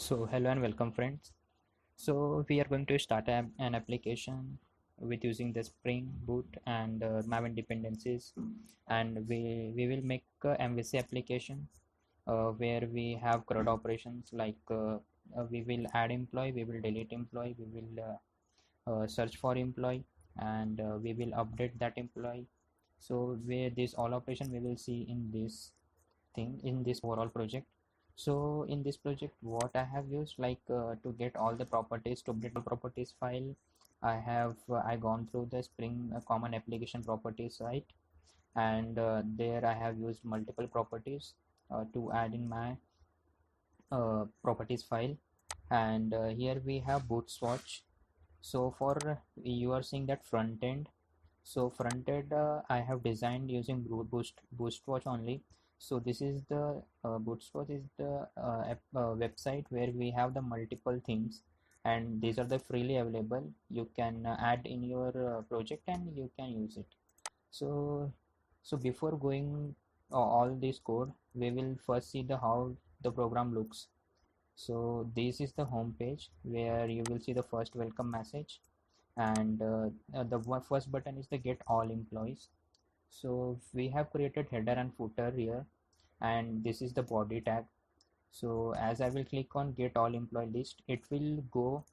So hello and welcome friends. So we are going to start an application with using the Spring Boot and Maven Dependencies, and we will make a MVC application where we have CRUD operations like we will add employee, we will delete employee, we will search for employee, and we will update that employee. So where this all operation we will see in this thing in this overall project. So in this project what I have used, like to get all the properties, to update the properties file, I gone through the Spring common application properties site, and there I have used multiple properties to add in my properties file. And here we have Bootstrap. So for you are seeing that front end. So front end I have designed using Bootstrap only. So this is the Bootstrap is the website where we have the multiple themes, and these are the freely available. You can add in your project and you can use it. So before going all this code, we will first see the how the program looks. So this is the home page where you will see the first welcome message, and the first button is the get all employees. So we have created header and footer here, and this is the body tag. So as I will click on get all employee list, it will go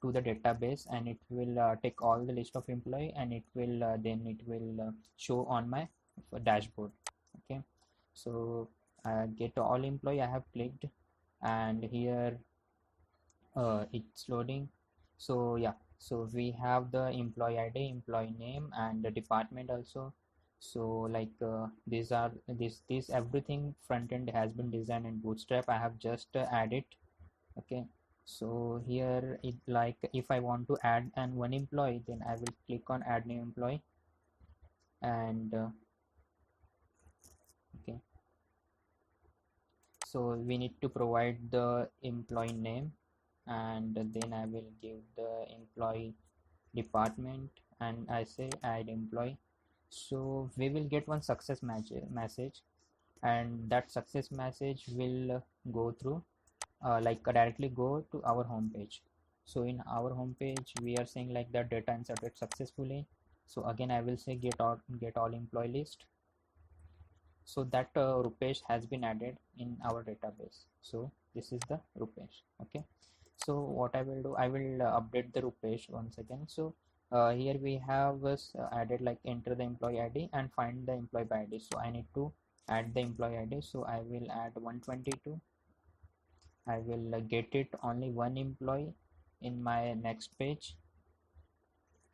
to the database and it will take all the list of employee, and it will then it will show on my dashboard. Okay, so get all employee I have clicked, and here it's loading. So yeah, so we have the employee ID, employee name, and the department also. So like these are this everything front end has been designed in Bootstrap. I have just added. Okay, so here it, like if I want to add and one employee, then I will click on add new employee, and okay, so we need to provide the employee name, and then I will give the employee department, and I say add employee. So we will get one success message, and that success message will go through directly go to our home page. So in our home page we are saying like that data inserted successfully. So again I will say get all employee list. So that Rupesh has been added in our database. So this is the Rupesh. Okay, so what I will do, I will update the Rupesh once again. So here we have added like enter the employee ID and find the employee by ID. So I need to add the employee ID. So I will add 122. I will get it only one employee in my next page,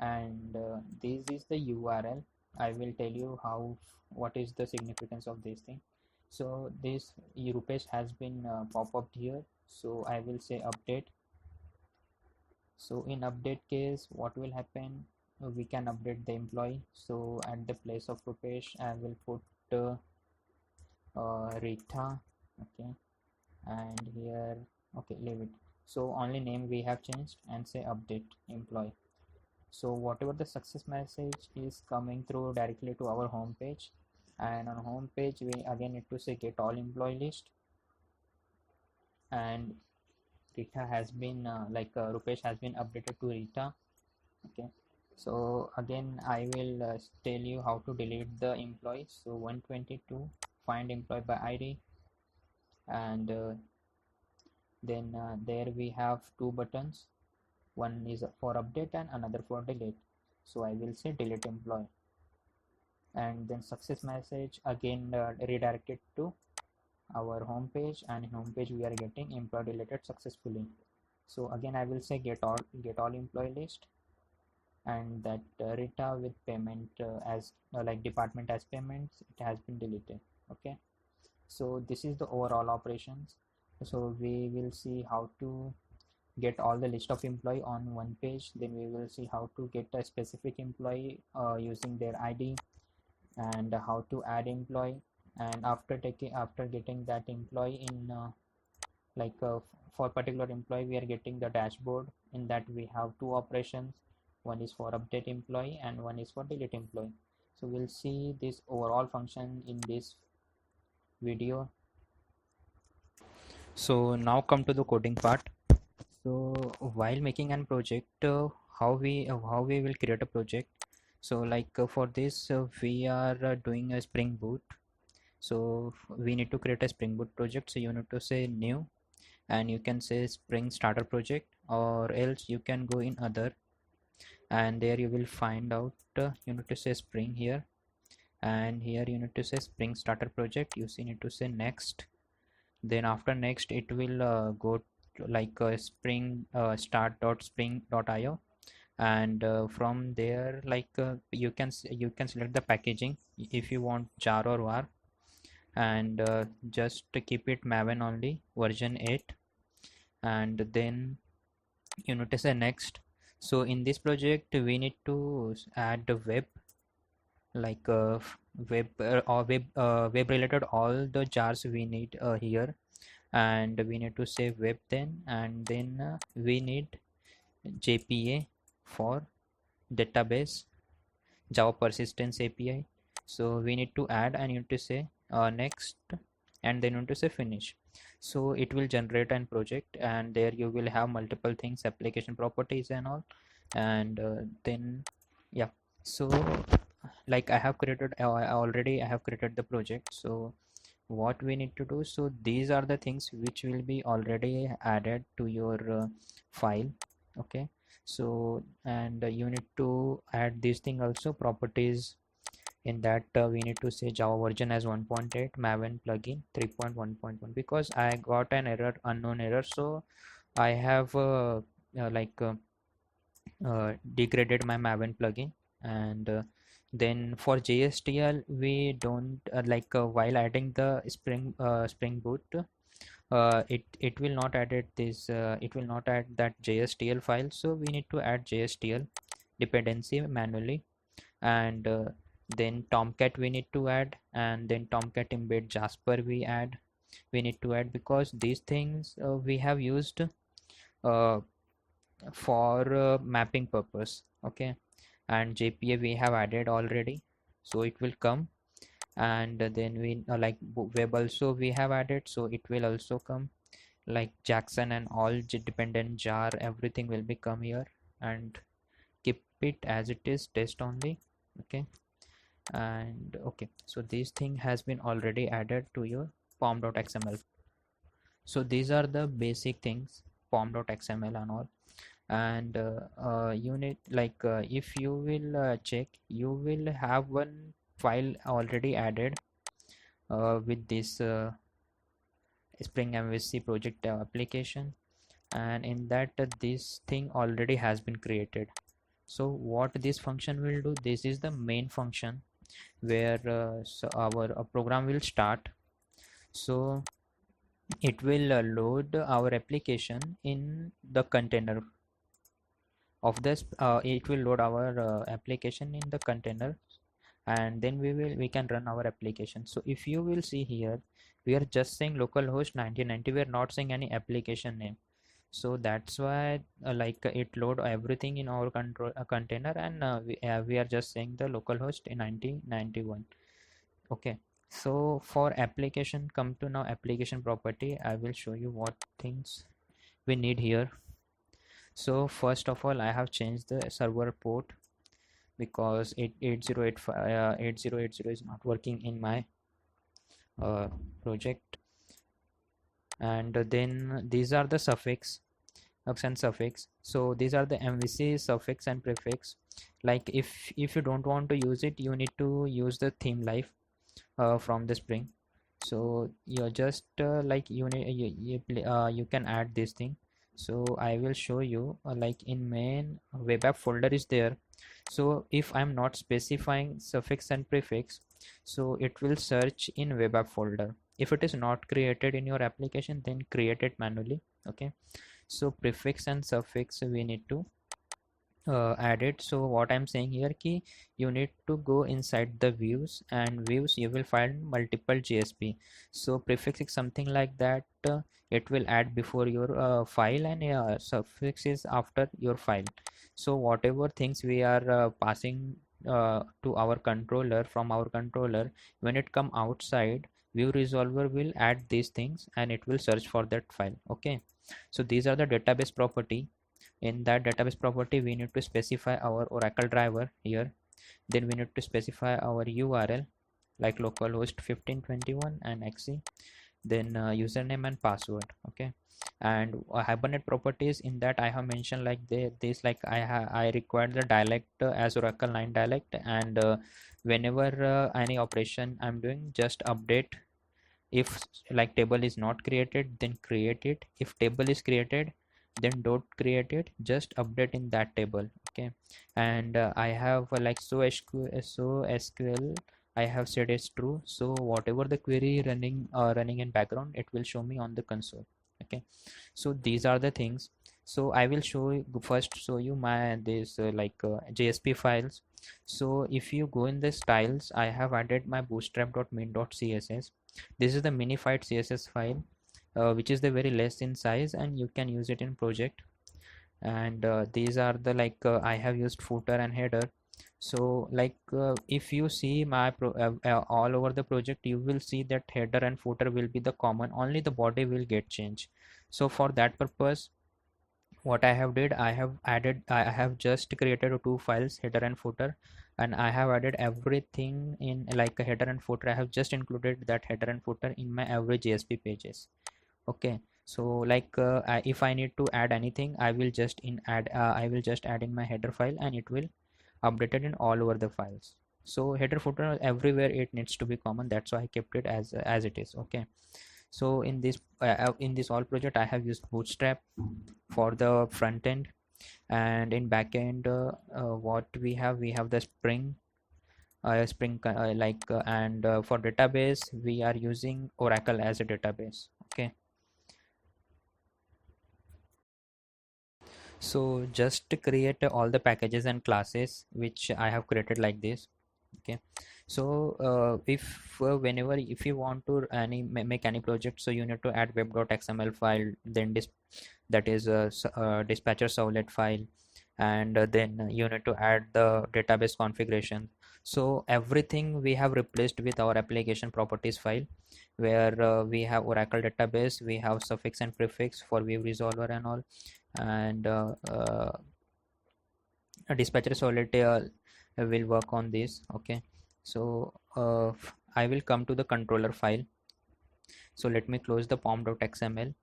and this is the URL. I will tell you how what is the significance of this thing. So this Rupesh has been pop-up here. So I will say update. So in update case, what will happen? We can update the employee. So at the place of Rupesh, I will put Rita. Okay, and here okay, leave it. So only name we have changed, and say update employee. So whatever the success message is coming through directly to our home page, and on home page we again need to say get all employee list, and Rita has been Rupesh has been updated to Rita. Okay, so again I will tell you how to delete the employees. So 122 find employee by ID, and then there we have two buttons. One is for update and another for delete. So I will say delete employee, and then success message again redirected to our home page, and in home page we are getting employee deleted successfully. So again I will say get all employee list, and that Rita with payment as like department as payments, it has been deleted. Okay, so this is the overall operations. So we will see how to get all the list of employee on one page, then we will see how to get a specific employee using their ID, and how to add employee, and after getting that employee in for particular employee we are getting the dashboard. In that we have two operations, one is for update employee and one is for delete employee. So we'll see this overall function in this video. So now come to the coding part. So while making an project, how we will create a project. So like for this we are doing a Spring Boot. So we need to create a Spring Boot project. So you need to say new, and you can say Spring Starter project, or else you can go in other, and there you will find out you need to say Spring here, and here you need to say Spring Starter project. You see need to say next. Then after next it will go to like spring start.spring.io, and from there like you can select the packaging if you want jar or var, and just keep it Maven only version 8, and then you need to say next. So in this project we need to add the web, like web related all the jars we need here, and we need to say web then, and then we need JPA for database Java persistence API. So we need to add, and you need to say next, and then you need to say finish. So it will generate an project, and there you will have multiple things, application properties and all, and then yeah. So like I have created the project. So what we need to do, so these are the things which will be already added to your file. Okay, so and you need to add this thing also, properties. In that we need to say Java version as 1.8, Maven plugin 3.1.1, because I got an error, unknown error. So I have degraded my Maven plugin, and then for JSTL we don't while adding the Spring Boot, it will not add it will not add that JSTL file. So we need to add JSTL dependency manually, and then Tomcat we need to add, and then Tomcat embed Jasper we need to add, because these things we have used uh, for mapping purpose. Okay, and JPA we have added already, so it will come, and then we web also we have added, so it will also come, like Jackson and all dependent jar, everything will become here, and keep it as it is, test only. Okay, and okay, so this thing has been already added to your pom.xml. So these are the basic things, pom.xml and all, and you need if you will check, you will have one file already added with this Spring MVC project application, and in that this thing already has been created. So what this function will do, this is the main function where so our program will start. So it will load our application in the container of this, it will load our application in the container, and then we can run our application. So if you will see here, we are just saying localhost 1990, we are not saying any application name. So that's why it load everything in our control container, and we are just saying the localhost in 1991. Okay, so for application, come to now application property, I will show you what things we need here. So first of all, I have changed the server port, because 8080 is not working in my project. And then these are the suffix and suffix. So these are the MVC suffix and prefix. Like if you don't want to use it, you need to use the theme life from the Spring. So you're just you can add this thing. So I will show you like in main web app folder is there. So if I'm not specifying suffix and prefix, so it will search in web app folder. If it is not created in your application, then create it manually. Okay, so prefix and suffix we need to add it. So what I'm saying here, key, you need to go inside the views, and views you will find multiple JSP. So prefix is something like that, it will add before your file, and suffix is after your file. So whatever things we are passing to our controller, from our controller, when it come outside, view resolver will add these things and it will search for that file. Okay, so these are the database property. In that database property we need to specify our Oracle driver here. Then we need to specify our URL like localhost 1521 and XE, then username and password. Okay, and Hibernate properties, in that I have mentioned like this, like I require the dialect as Oracle 9 dialect, and whenever any operation I'm doing, just update. If like table is not created, then create it. If table is created, then don't create it, just update in that table. Okay, and I have like so SQL I have said is true, so whatever the query running in background, it will show me on the console. Okay, so these are the things. So I will first show you my this JSP files. So if you go in the styles, I have added my bootstrap.main.css. This is the minified CSS file, which is the very less in size, and you can use it in project. And these are the I have used footer and header. So if you see my all over the project, you will see that header and footer will be the common, only the body will get changed. So for that purpose, what I have did, I have just created two files, header and footer, and I have added everything in like a header and footer. I have just included that header and footer in my every JSP pages. Okay, so if I need to add anything, I will just add in my header file, and it will updated in all over the files. So header footer everywhere, it needs to be common, that's why I kept it as it is. Okay, so in this all project I have used Bootstrap for the front end, and in back end what we have the and for database we are using Oracle as a database. Okay, so just to create all the packages and classes which I have created like this. Okay, so if whenever if you want to make any project, so you need to add web.xml file, then that is a dispatcher-servlet file, and then you need to add the database configuration. So everything we have replaced with our application properties file, where we have Oracle database, we have suffix and prefix for view resolver and all, and a dispatcher-servlet will work on this. Okay, so I will come to the controller file. So let me close the pom.xml,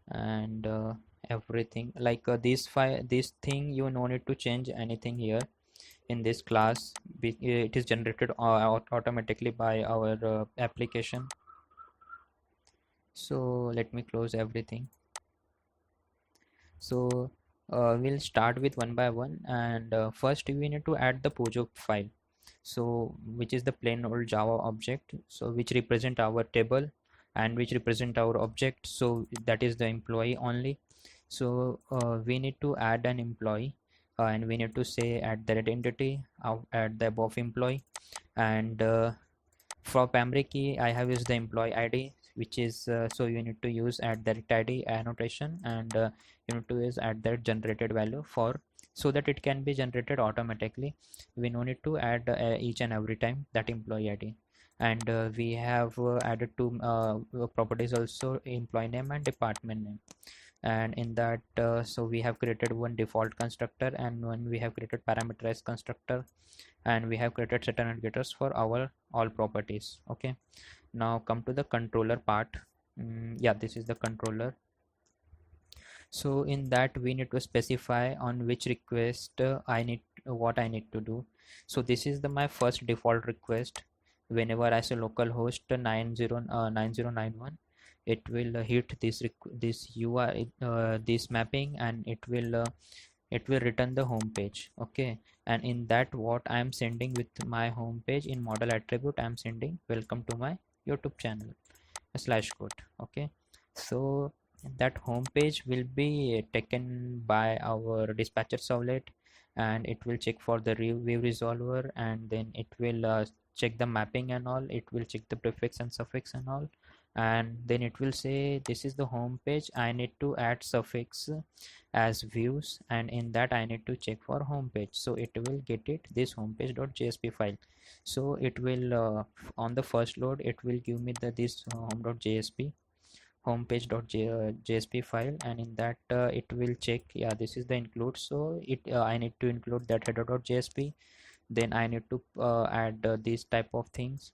and everything this thing, you no need to change anything here in this class. It is generated automatically by our application. So let me close everything. So we'll start with one by one, and first we need to add the Pojo file, so which is the plain old Java object, so which represent our table and which represent our object, so that is the employee only. So we need to add an employee, and we need to say at the identity at the above employee, and for primary key I have used the employee ID, which is so you need to use at that ID annotation, and you need to use at that generated value for, so that it can be generated automatically. We no need to add each and every time that employee ID. And we have added two properties also, employee name and department name. And in that so we have created one default constructor, and one we have created parameterized constructor, and we have created set and getters for our all properties. Okay, now come to the controller part. Yeah, this is the controller. So in that we need to specify on which request what I need to do. So this is my first default request. Whenever I say localhost 9091, it will hit this UI this mapping, and it will return the home page. Okay, and in that what I am sending with my home page, in model attribute I am sending welcome to my YouTube channel /code. Okay, so that home page will be taken by our dispatcher servlet, and it will check for the view resolver, and then it will check the mapping and all, it will check the prefix and suffix and all, and then it will say this is the home page. I need to add suffix as views, and in that I need to check for home page, so it will get it this homepage.jsp file. So it will on the first load it will give me this home.jsp homepage.jsp file, and in that it will check, yeah, this is the include, so it I need to include that header.jsp. Then I need to add these type of things.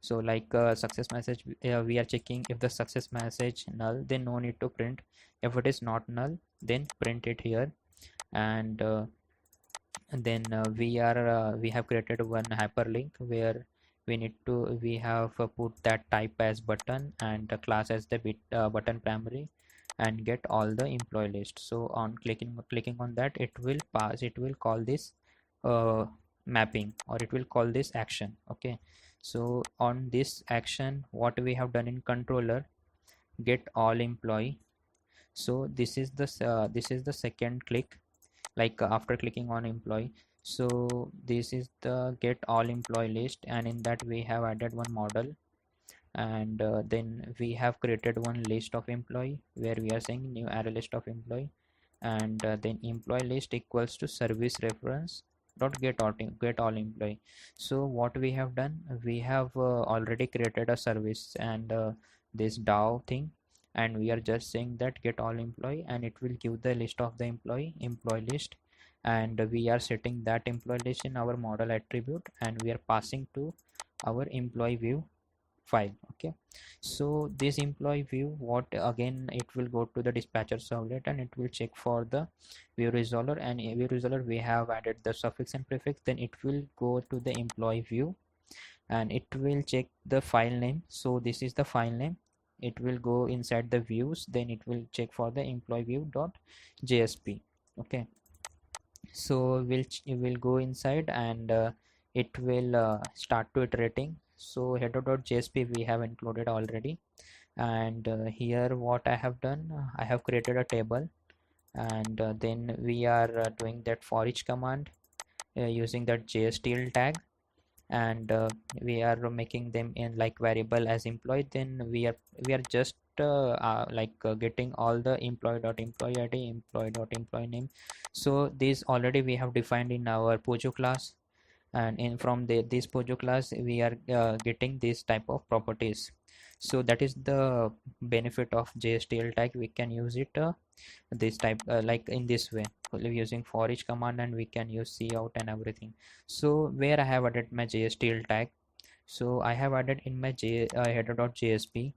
So like success message, we are checking if the success message null, then no need to print. If it is not null, then print it here. And then we have created one hyperlink where we have put that type as button and the class as the button primary, and get all the employee list. So on clicking on that, it will call this mapping, or it will call this action. Okay, so on this action, what we have done in controller, get all employee. So this is the second click, like after clicking on employee. So this is the get all employee list, and in that we have added one model, and then we have created one list of employee where we are saying new array list of employee, and then employee list equals to service reference dot get all employee. So what we have done, we have already created a service and this DAO thing, and we are just saying that get all employee, and it will give the list of the employee list, and we are setting that employee list in our model attribute, and we are passing to our employee view file. Okay, so this employee view, what again, it will go to the dispatcher servlet and it will check for the view resolver, and in view resolver we have added the suffix and prefix. Then it will go to the employee view and it will check the file name. So this is the file name. It will go inside the views, then it will check for the employee view dot jsp. Okay, so we'll go inside, and it will start to iterating. So header.jsp we have included already, and here what I have done, I have created a table, and then we are doing that for each command using that jstl tag, and we are making them in like variable as employee. Then we are just getting all the employee.employee id, employee.employee name. So these already we have defined in our Pojo class, and in from this Pojo class we are getting this type of properties. So that is the benefit of jstl tag. We can use it this type like in this way, using for each command, and we can use cout and everything. So where I have added my jstl tag, so I have added in my header.jsp.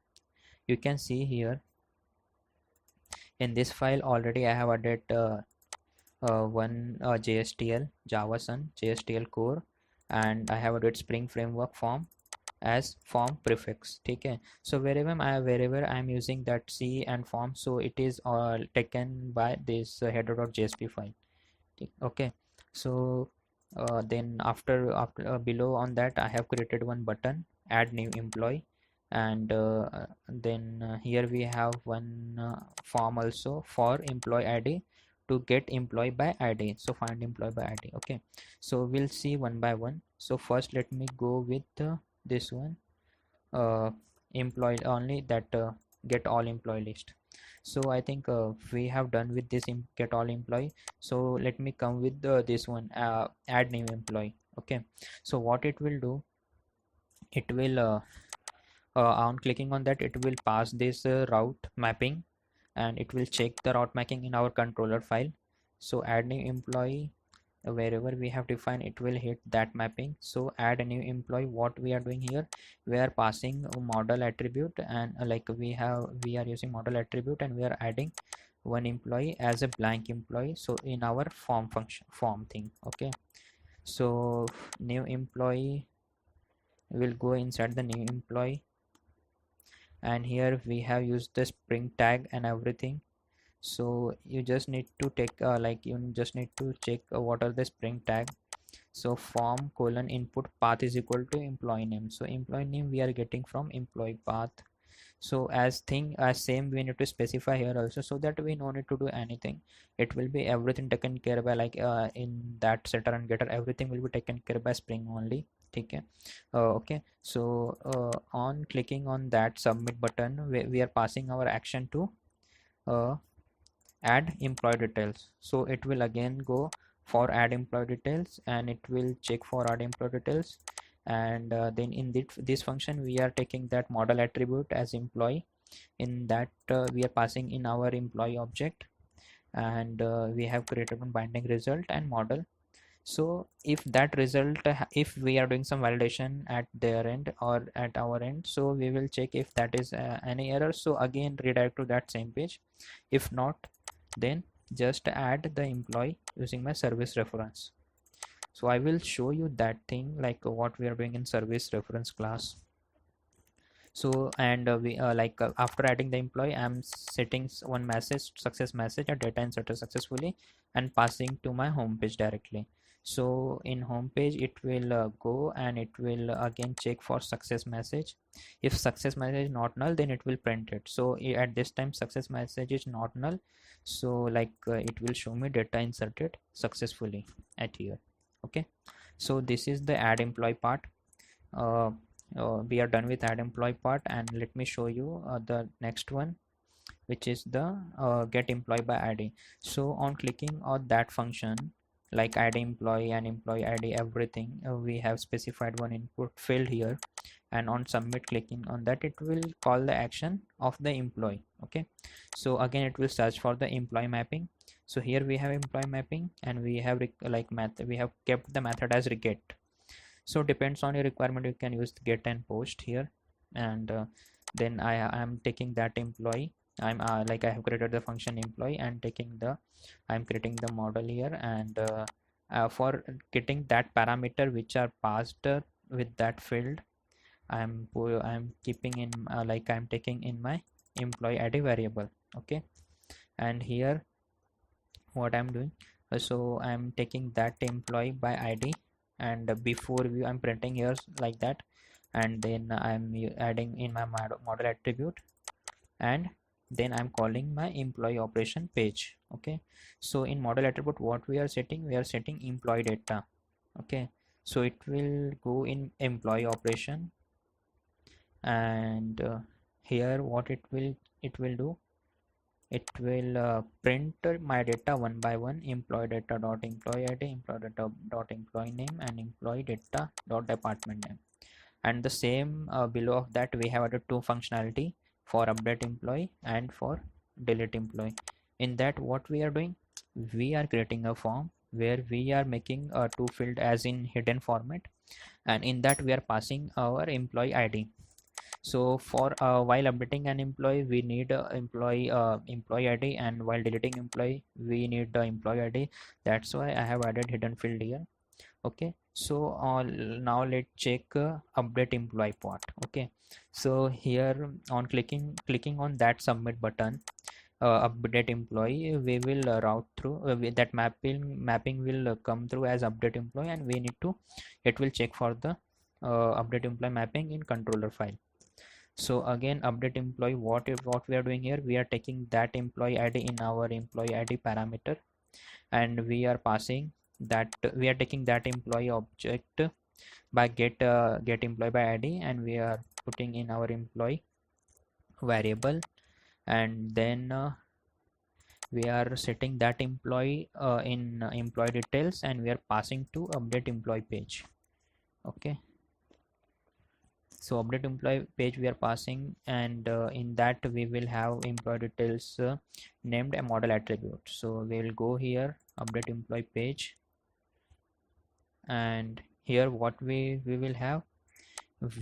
You can see here in this file already I have added one JSTL Java Sun JSTL core, and I have added Spring Framework form as form prefix. Okay, so wherever I am using that C and form, so it is all taken by this header.jsp file. Okay, so then after below on that I have created one button, add new employee, and then here we have one form also for employee id to get employee by id. So find employee by id. Okay, so we'll see one by one. So first let me go with this one, employee only, that get all employee list. So I think we have done with this get all employee. So let me come with this one, add new employee. Okay, so what it will do, it will on clicking on that, it will pass this route mapping, and it will check the route mapping in our controller file. So add new employee, wherever we have defined, it will hit that mapping. So add a new employee, what we are doing here, we are passing a model attribute, and we are using model attribute, and we are adding one employee as a blank employee, so in our form function form thing. Okay, so new employee will go inside the new employee, and here we have used the spring tag and everything. So you just need to take you just need to check what are the spring tag. So form colon input path is equal to employee name. So employee name we are getting from employee path. So as same we need to specify here also, so that we no need to do anything. It will be everything taken care by in that setter and getter, everything will be taken care by spring only. ठीक है. Okay, so on clicking on that submit button, we are passing our action to uh, add employee details. So it will again go for add employee details, and it will check for add employee details, and then in this function we are taking that model attribute as employee. In that we are passing in our employee object, and we have created one binding result and model. So if that result, if we are doing some validation at their end or at our end, so we will check if that is any error, so again redirect to that same page. If not, then just add the employee using my service reference. So I will show you that thing, like what we are doing in service reference class. So and we after adding the employee, I'm setting one message, success message, a data inserted successfully, and passing to my home page directly. So in home page it will go and it will again check for success message. If success message is not null, then it will print it. So at this time success message is not null, so it will show me data inserted successfully at here. Okay, so this is the add employee part. uh, we are done with add employee part, and let me show you the next one, which is the get employee by id. So on clicking on that function, like add employee and employee id, everything, we have specified one input field here, and on submit clicking on that, it will call the action of the employee. Okay, so again it will search for the employee mapping. So here we have employee mapping, and we have we have kept the method as get. So depends on your requirement, you can use get and post here. And then I am taking that employee. I'm I have created the function employee and taking the, I'm creating the model here, and for getting that parameter which are passed with that field, I'm keeping in I'm taking in my employee id variable. Okay, and here what I'm doing, so I'm taking that employee by id, and before view I'm printing here like that, and then I'm adding in my model attribute, and then I'm calling my employee operation page. Okay, so in model attribute what we are setting, we are setting employee data. Okay, so it will go in employee operation, and here what it will do, it will print my data one by one: employee data dot employee id, employee data dot employee name, and employee data dot department name. And the same below of that we have added two functionality for update employee and for delete employee. In that what we are doing, we are creating a form where we are making a two field as in hidden format, and in that we are passing our employee id. So for while updating an employee, we need employee id, and while deleting employee we need the employee id. That's why I have added hidden field here. Okay, so now let's check update employee part. Okay, so here on clicking on that submit button, update employee, we will route through that mapping will come through as update employee, and we need to, it will check for the update employee mapping in controller file. So again update employee, what we are doing here, we are taking that employee id in our employee id parameter, and we are passing that, we are taking that employee object by get employee by id, and we are putting in our employee variable, and then we are setting that employee in employee details, and we are passing to update employee page. Okay, so update employee page we are passing, and in that we will have employee details named a model attribute. So we will go here, update employee page, and here what we will have,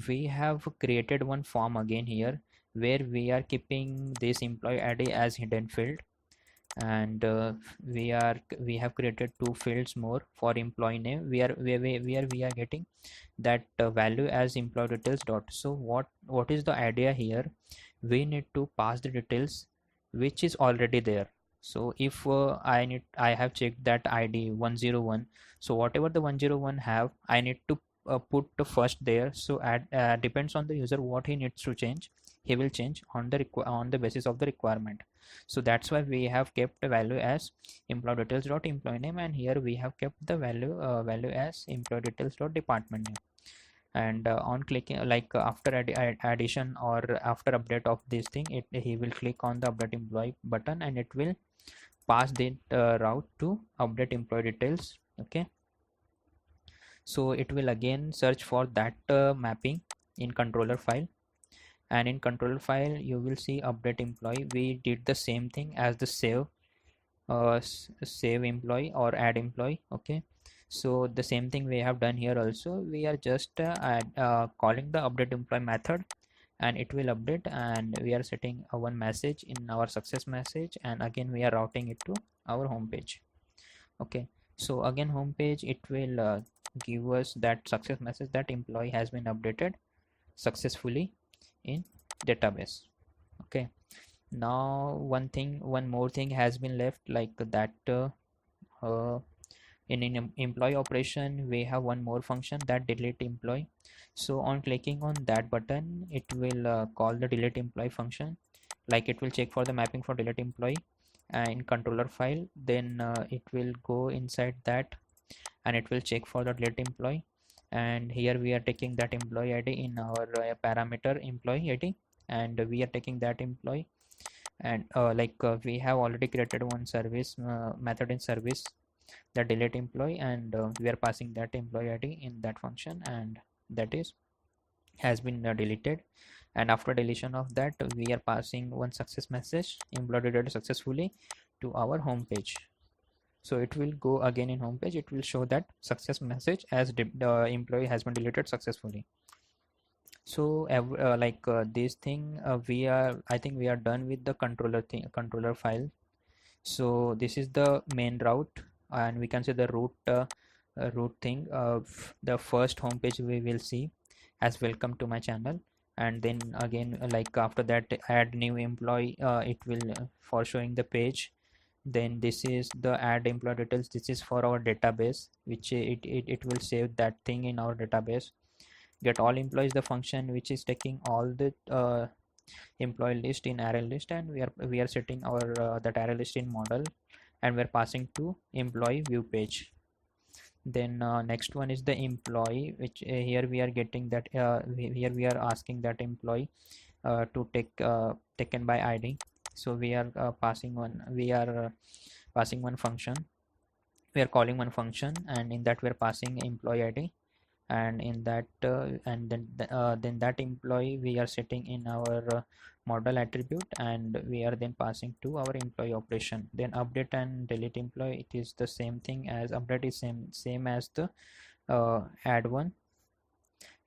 we have created one form again here where we are keeping this employee id as hidden field, and we have created two fields more for employee name. We are getting that value as employee details dot. So what is the idea here, we need to pass the details which is already there. So if I have checked that id 101, so whatever the 101 have, I need to put the first there. So depends on the user what he needs to change, he will change on the basis of the requirement. So that's why we have kept the value as employee details dot employee name, and here we have kept the value as employee details dot department name. and on clicking after addition or after update of this thing, he will click on the update employee button and it will pass the route to update employee details. Okay, so it will again search for that mapping in controller file, and in controller file you will see update employee. We did the same thing as the save employee or add employee. Okay, so the same thing we have done here also. We are just calling the update employee method and it will update, and we are setting one message in our success message, and again we are routing it to our home page. Okay, so again home page, it will give us that success message that employee has been updated successfully in database. Okay, now one more thing has been left, like that uh, in employee operation we have one more function, that delete employee. So on clicking on that button, it will call the delete employee function. Like it will check for the mapping for delete employee in controller file, then it will go inside that and it will check for the delete employee, and here we are taking that employee id in our parameter employee id, and we are taking that employee, and we have already created one service method in service, the delete employee, and we are passing that employee id in that function, and that is has been deleted. And after deletion of that, we are passing one success message, employee deleted successfully, to our home page. So it will go again in home page, it will show that success message as the employee has been deleted successfully. So this thing I think we are done with the controller file. So this is the main route, and we can see the root thing of the first home page we will see as welcome to my channel, and then again after that add new employee, it will for showing the page. Then this is the add employee details, this is for our database, which it will save that thing in our database. Get all employees, the function which is taking all the employee list in array list, and we are setting our that array list in model, and we're passing to employee view page. Then next one is the employee, which here we are getting that here we are asking that employee to take taken by id. So we are passing one function, we are calling one function, and in that we are passing employee id, and in that then that employee we are setting in our model attribute, and we are then passing to our employee operation. Then update and delete employee, it is the same thing as update is same as the add one.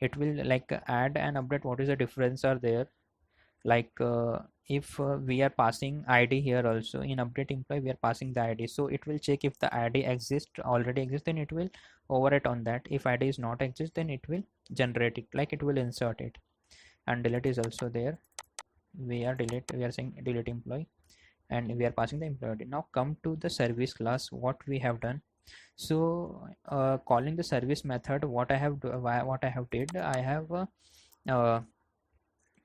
It will add and update, what is the difference are there, if we are passing id here also in update employee, we are passing the id, so it will check if the id already exists, then it will overwrite on that. If id is not exist, then it will generate it, it will insert it. And delete is also there, we are saying delete employee, and we are passing the employee id. Now come to the service class, what we have done. So calling the service method, what I have did,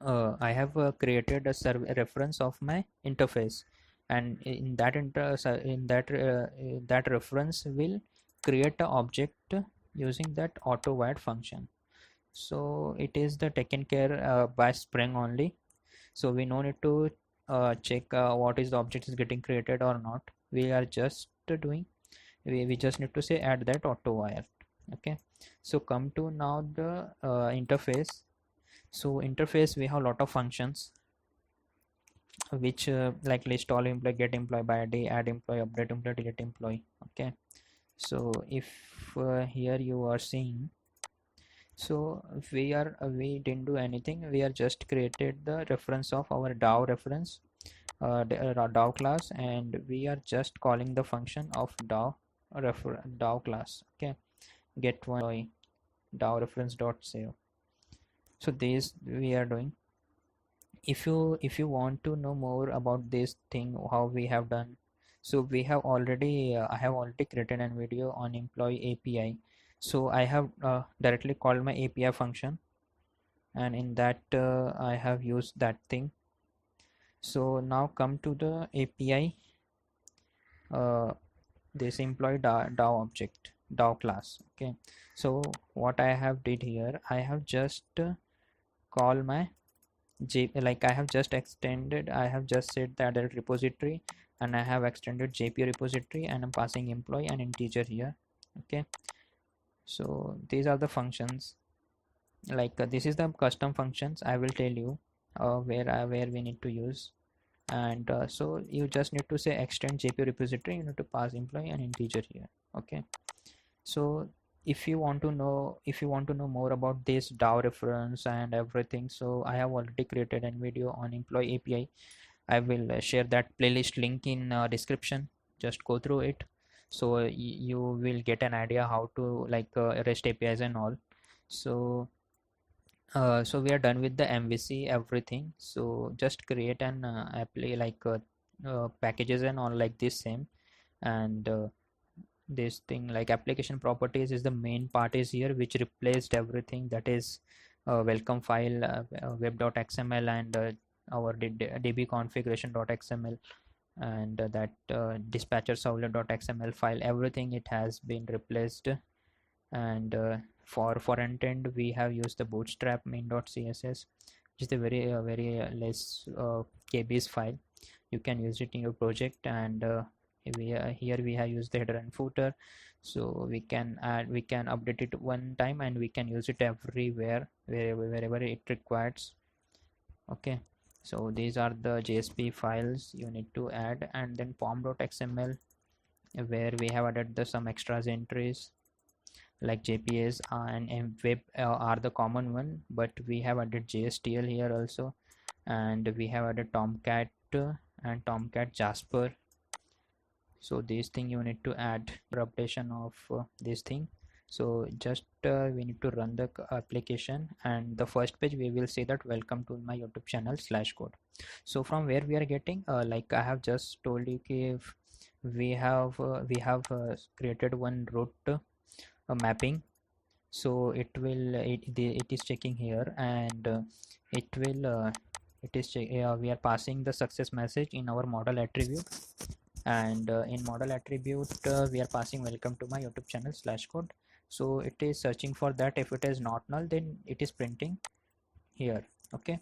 I have created a reference of my interface, and in that that reference will create an object using that auto-wired function. So it is the taken care by Spring only, so we no need to check what is the object is getting created or not. We are just doing, we just need to say add that auto-wire. Okay, so come to now the interface. So interface, we have a lot of functions which list all employee, get employee by id, add employee, update employee, delete employee. Okay, so if here you are seeing, so we didn't do anything, we are just created the reference of our DAO reference DAO class, and we are just calling the function of DAO class. Okay, get one employee DAO reference dot save. So this we are doing. If you want to know more about this thing, how we have done, so we have already I have already created a video on employee API. So I have directly called my API function, and in that I have used that thing. So now come to the API, this employee DAO object. DAO class. Okay, so what I have did here, I have just call my like I have just extended, I have just set the added repository, and I have extended JP repository, and I'm passing employee and integer here. Okay, so these are the functions. Like this is the custom functions. I will tell you where we need to use. And so you just need to say extend JP repository, you need to pass employee and integer here. Okay, so if you want to know more about this DAO reference and everything, so I have already created a video on employee API. I will share that playlist link in description. Just go through it, so you will get an idea how to like REST APIs and all. So so we are done with the MVC everything. So just create an apply like packages and all like this same. And this thing like application properties is the main part is here, which replaced everything, that is welcome file, web.xml, and our db configuration.xml, and that dispatcher-servlet.xml file, everything it has been replaced. And for front-end we have used the bootstrap main.css, which is a very less kbs file. You can use it in your project. And here we have used the header and footer, so we can update it one time, and we can use it everywhere wherever it requires. Okay, so these are the JSP files you need to add. And then pom.xml, where we have added some extras entries like JPS and web are the common one, but we have added JSTL here also. And we have added Tomcat and Tomcat Jasper. So this thing you need to add your updation of this thing. So just we need to run the application, and the first page we will say that welcome to my YouTube channel /code. So from where we are getting like I have just told you, if we have created one route mapping. So it will it is checking here, and it will we are passing the success message in our model attribute. And in model attribute we are passing welcome to my YouTube channel /code. So it is searching for that. If it is not null, then it is printing here. Okay,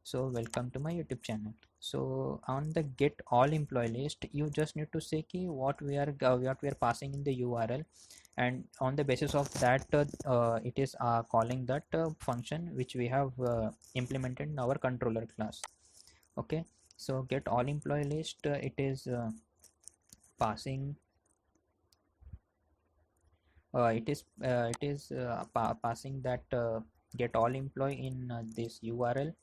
so welcome to my YouTube channel. So on the get all employee list, you just need to say key what we are passing in the URL, and on the basis of that it is calling that function which we have implemented in our controller class. Okay, so get all employee list, it is passing passing that get all employee in this URL.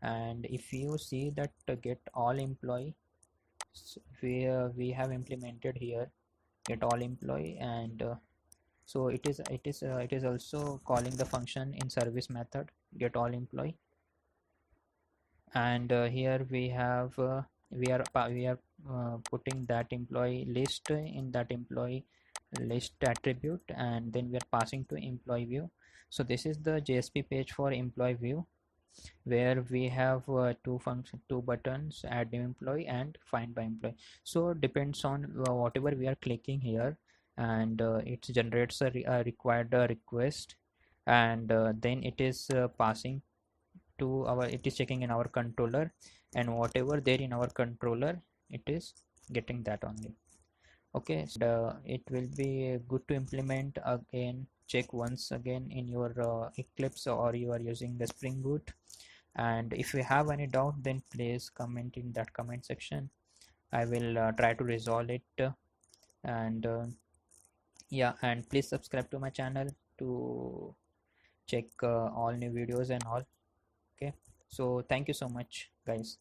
And if you see that get all employee, we have implemented here get all employee. And so it is also calling the function in service method get all employee. And here we have we are putting that employee list in that employee list attribute, and then we are passing to employee view. So this is the JSP page for employee view, where we have two buttons, add new employee and find by employee. So depends on whatever we are clicking here, and it generates a required request. And then it is passing to our, it is checking in our controller, and whatever there in our controller, it is getting that only. Okay, so it will be good to implement again, check once again in your Eclipse, or you are using the Spring Boot. And if you have any doubt, then please comment in that comment section. I will try to resolve it. And yeah, and please subscribe to my channel to check all new videos and all. Okay, so thank you so much guys.